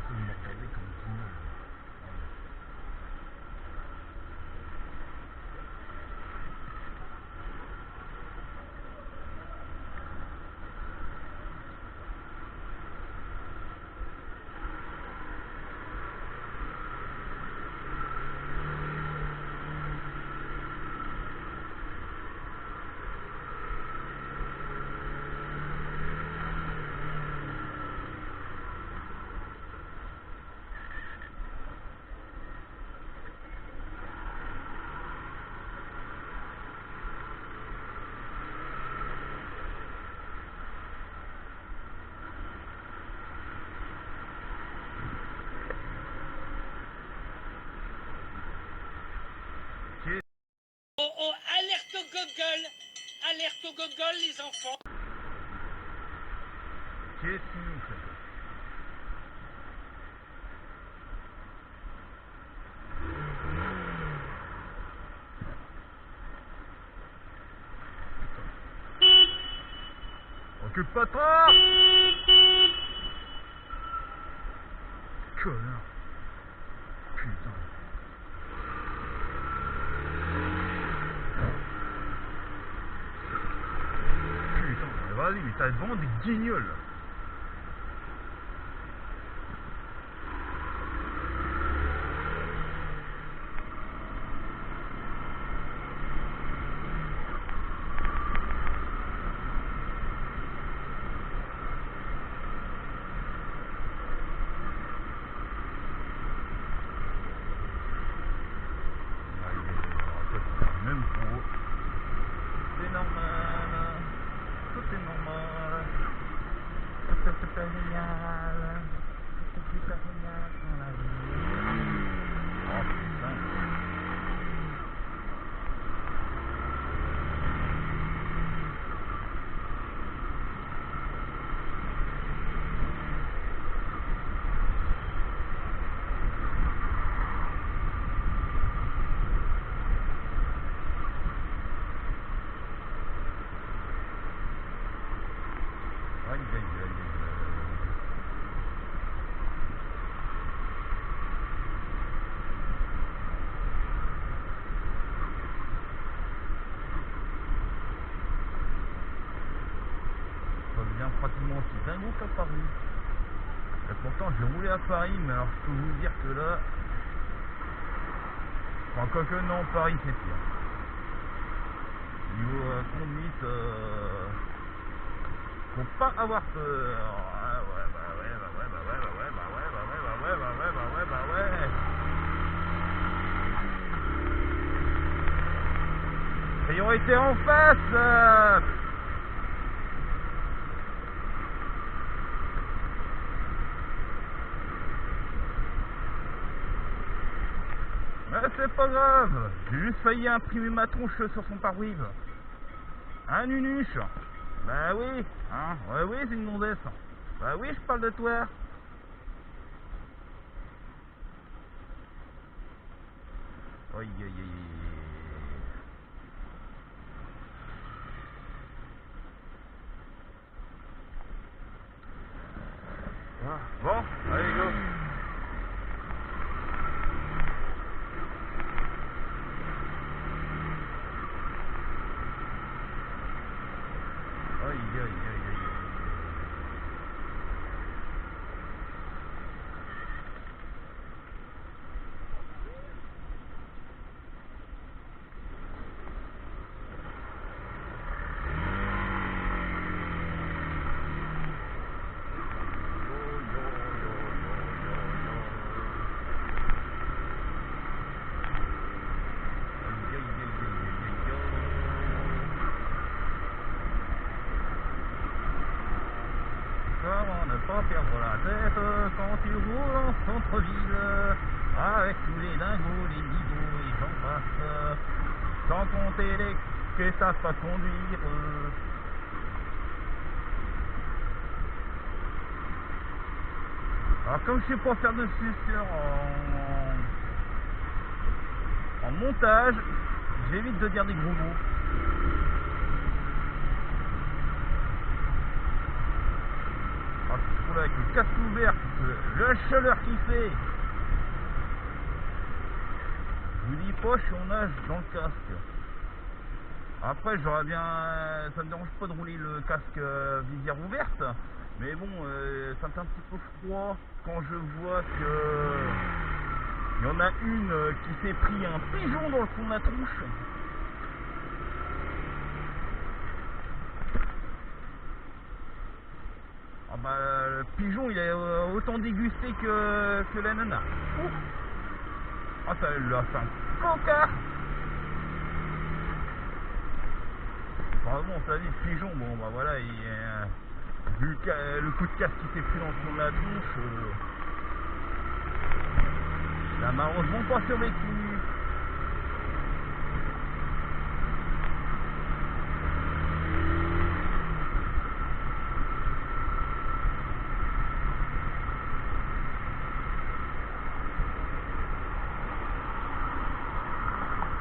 que vous me regardez comme guignol. Oh, alerte au Google! Alerte au Google, les enfants! Qu'est-ce qu'il nous fait? Occupe pas toi! Connard! Putain! Putain, vas-y, mais t'as vraiment des guignols là! Même pour c'est normal, tout est normal, tout est super génial, tout est super génial dans la vie. Oh putain. Aïe aïe aïe aïe. Ça devient pratiquement aussi dingo qu'à Paris. Et pourtant j'ai roulé à Paris, mais alors je peux vous dire que là... Enfin quoique non, Paris c'est pire. Niveau conduite, faut pas avoir peur. Ah ouais, bah ouais, bah ouais, bah ouais, bah ouais, bah ouais, bah ouais, bah ouais, bah ouais, bah ouais, bah ouais. Priorité en face. Mais c'est pas grave, j'ai juste failli imprimer ma tronche sur son pare-brise. Hein, Nunuche? Bah oui, hein, ouais, oui, c'est une gondesse. Bah oui, je parle de toi. Aïe aïe aïe. Ah, bon, allez go. Aïe aïe aïe aïe. Comment ne pas perdre la tête quand tu roules en centre-ville, avec tous les dingos, les niveaux et j'en passe, sans compter les que savent pas conduire. Alors comme je sais pas faire de suceur en montage, j'évite de dire des gros mots. retrouver avec le casque ouvert, la chaleur qui fait. Je vous dis pas, je suis en nage dans le casque. Après, j'aurais bien, ça me dérange pas de rouler le casque visière ouverte, mais bon, ça me fait un petit peu froid quand je vois que il y en a une qui s'est pris un pigeon dans le fond de la tronche. Ah bah, le pigeon, il a autant dégusté que la nana. Ouh. Ah, ça lui a fait un cocard. Bon, ça dit, le pigeon, bon bah voilà, vu le coup de casse qui s'est pris dans le fond de la tronche, il a malheureusement pas survécu.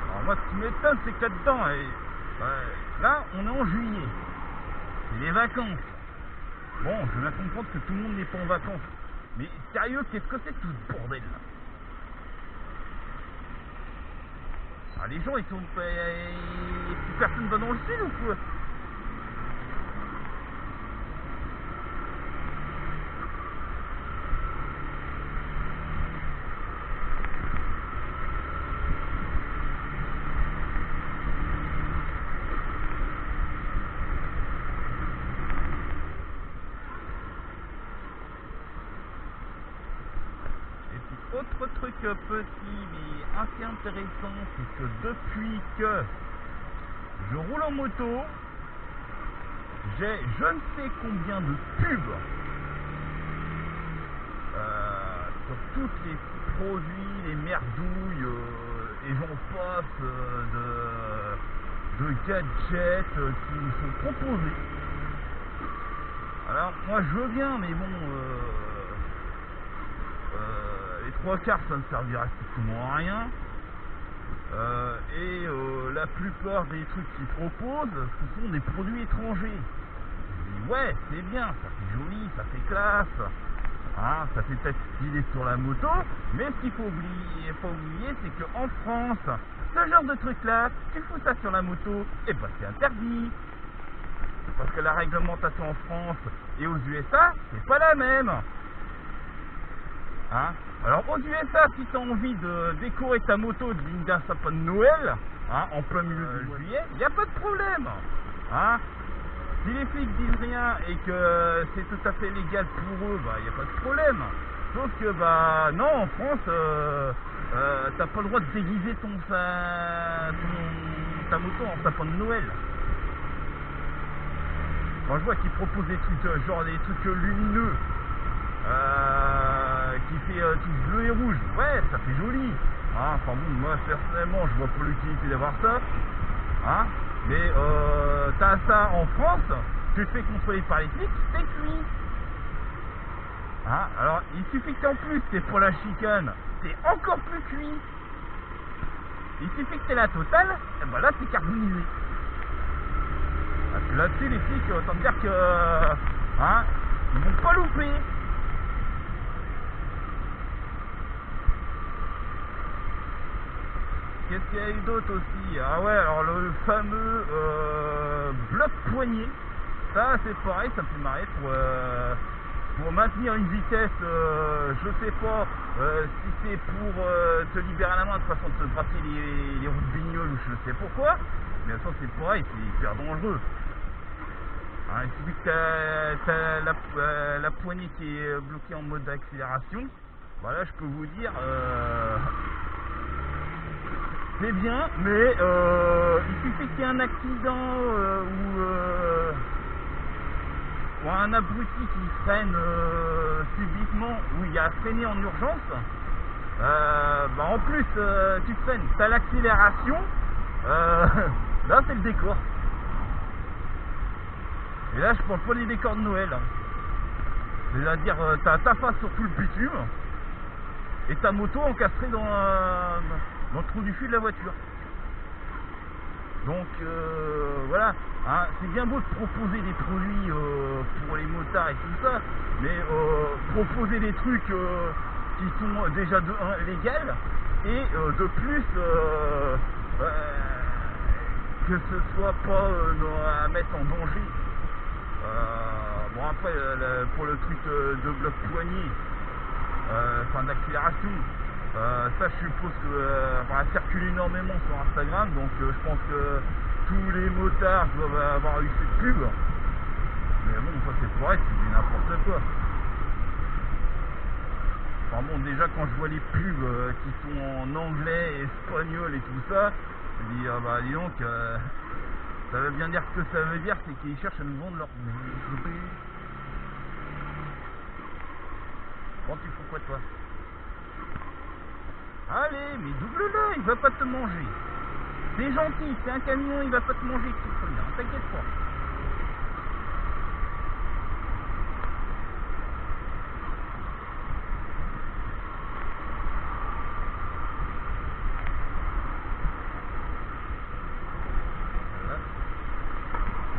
Alors moi, ce qui m'étonne, c'est que là-dedans, là, on est en juillet. C'est les vacances. Bon, je viens comprendre que tout le monde n'est pas en vacances. Mais sérieux, qu'est-ce que c'est tout ce bordel là? Ah, les gens, ils sont... plus personne va dans le sud ou quoi? Autre truc petit mais assez intéressant, c'est que depuis que je roule en moto, j'ai je ne sais combien de pubs sur tous les produits, les merdouilles et j'en passe de gadgets qui me sont proposés. Alors moi je veux bien, mais bon... les trois quarts ça ne servira strictement à rien et la plupart des trucs qu'ils proposent ce sont des produits étrangers. Je dis ouais, c'est bien, ça fait joli, ça fait classe, hein, ça fait peut-être stylé sur la moto, mais ce qu'il faut pas oublier, c'est qu'en France ce genre de truc là, tu fous ça sur la moto, et bah c'est interdit, parce que la réglementation en France et aux USA c'est pas la même. Hein? Alors aux USA, si tu as envie de décorer ta moto d'un sapin de Noël, hein, en plein milieu de juillet, il n'y a pas de problème. Hein? Si les flics disent rien et que c'est tout à fait légal pour eux, bah il n'y a pas de problème. Sauf que bah non, en France, t'as pas le droit de déguiser ta moto en sapin de Noël. Quand je vois qu'ils proposent des trucs genre des trucs lumineux, qui fait tout bleu et rouge, ouais, ça fait joli. Hein, enfin bon, moi personnellement, je vois pas l'utilité d'avoir ça. Hein, mais t'as ça en France, tu te fais contrôler par les flics, c'est cuit. Hein, alors il suffit qu'en plus t'es pour la chicane, c'est encore plus cuit. Il suffit que t'es la totale, et ben là c'est carbonisé. Parce que là-dessus les flics, autant me dire que hein, ils vont pas louper. Qu'est-ce qu'il y a eu d'autre aussi? Ah ouais, alors le fameux bloc poignet, ça c'est pareil, ça me fait marrer pour maintenir une vitesse, je sais pas si c'est pour te libérer la main de façon de te gratter les routes bignoles ou je sais pourquoi, mais ça c'est pareil, c'est hyper dangereux. Hein, il suffit que t'as la poignée qui est bloquée en mode d'accélération, voilà, je peux vous dire... c'est bien, mais il suffit qu'il y ait un accident ou un abruti qui freine subitement, où il y a à freiner en urgence, bah en plus tu freines, tu as l'accélération, là c'est le décor. Et là je parle pas des décors de Noël, hein. C'est-à-dire tu as ta face sur tout le bitume et ta moto encastrée dans le trou du fil de la voiture. Donc voilà, hein, c'est bien beau de proposer des produits pour les motards et tout ça, mais proposer des trucs qui sont déjà de 1 légales et de plus que ce soit pas à mettre en danger. Bon après pour le truc de bloc poignée, enfin d'accélération, ça je suppose que ça circule énormément sur Instagram, donc je pense que tous les motards doivent avoir eu cette pub. Mais bon, ça c'est pareil, c'est n'importe quoi. Enfin bon, déjà quand je vois les pubs qui sont en anglais, espagnol et tout ça, je me dis ah bah dis donc, ça veut bien dire ce que ça veut dire, c'est qu'ils cherchent à nous vendre leur... Bon, tu fous quoi toi? Allez, mais double-le, il va pas te manger. C'est gentil, c'est un camion, il va pas te manger, tu peux bien, t'inquiète pas.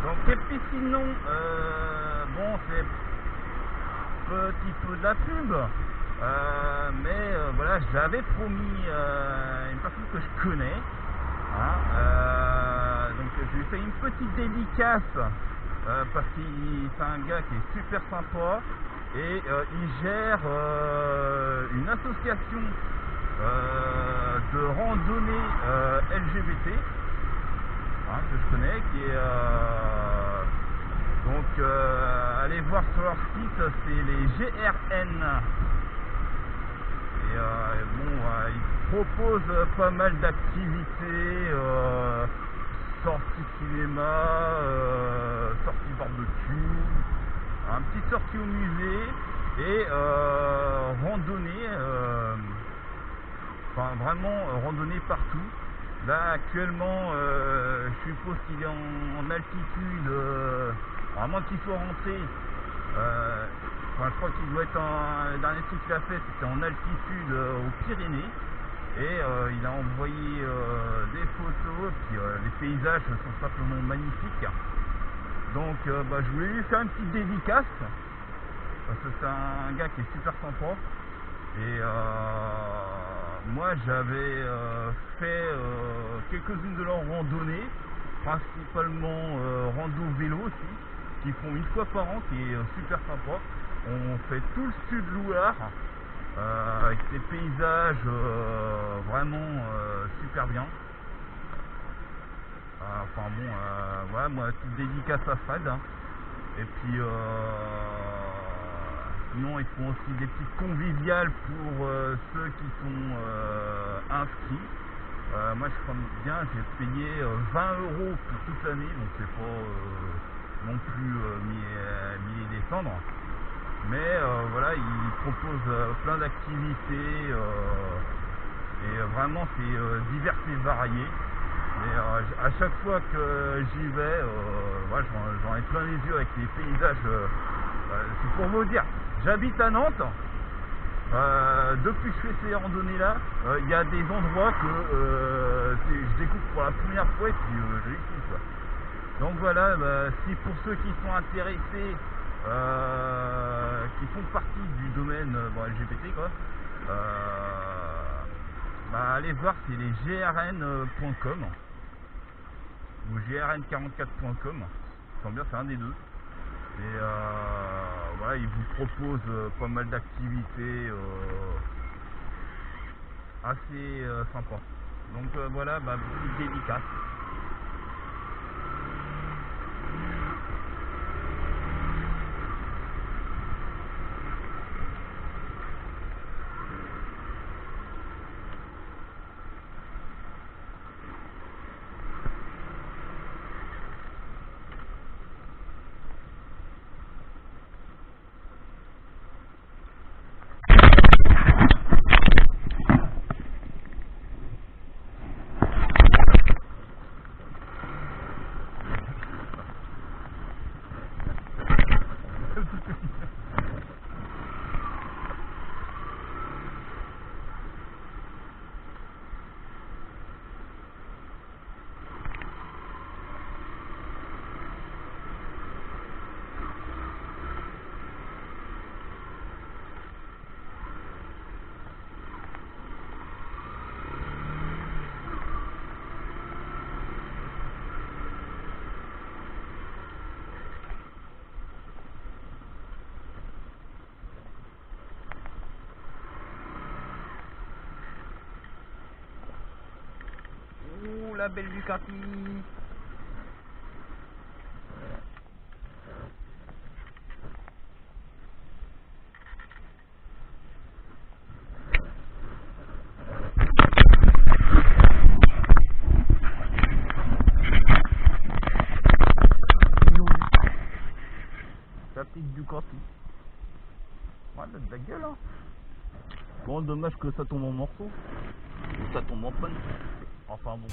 Donc et puis sinon, bon c'est petit peu de la pub, mais voilà, j'avais promis une personne que je connais, hein, donc je lui ai fait une petite dédicace parce que c'est un gars qui est super sympa et il gère une association de randonnée LGBT. Que je connais, qui est donc allez voir sur leur site, c'est les GRN et bon ils proposent pas mal d'activités, sorties cinéma, sorties barbecue, un petit sortie au musée et randonnée, enfin vraiment randonnée partout. Là actuellement je suppose qu'il est en altitude, à moins qu'il soit rentré, enfin, je crois qu'il doit être le dernier truc qu'il a fait c'était en altitude aux Pyrénées et il a envoyé des photos, puis les paysages sont simplement magnifiques. Donc bah, je voulais lui faire une petite dédicace parce que c'est un gars qui est super sympa et moi j'avais fait quelques-unes de leurs randonnées, principalement rando vélo aussi, qui font une fois par an, qui est super sympa. On fait tout le sud Loire avec des paysages vraiment super bien. Enfin bon, voilà, moi petite dédicace à Fred, hein. Et puis sinon ils font aussi des petites conviviales pour ceux qui sont inscrits. Moi je compte bien, j'ai payé 20 € pour toute l'année, donc c'est pas non plus milliers et descendre. Mais voilà, ils proposent plein d'activités et vraiment c'est divers et varié. Et à chaque fois que j'y vais, voilà, j'en ai plein les yeux avec les paysages. C'est pour vous dire, j'habite à Nantes. Depuis que je fais ces randonnées là, il y a des endroits que je découvre pour la première fois et puis je les kiffe, quoi. Donc voilà, si pour ceux qui sont intéressés, qui font partie du domaine LGBT quoi, allez voir, c'est les grn.com ou grn44.com, sans bien c'est un des deux. Et voilà, ils vous proposent pas mal d'activités assez sympas. Donc voilà, petite dédicace. la belle Ducati. La petite Ducati. Ouais, de ta gueule, hein. Bon, dommage que ça tombe en morceaux. Ou ça tombe en panne. Enfin bon.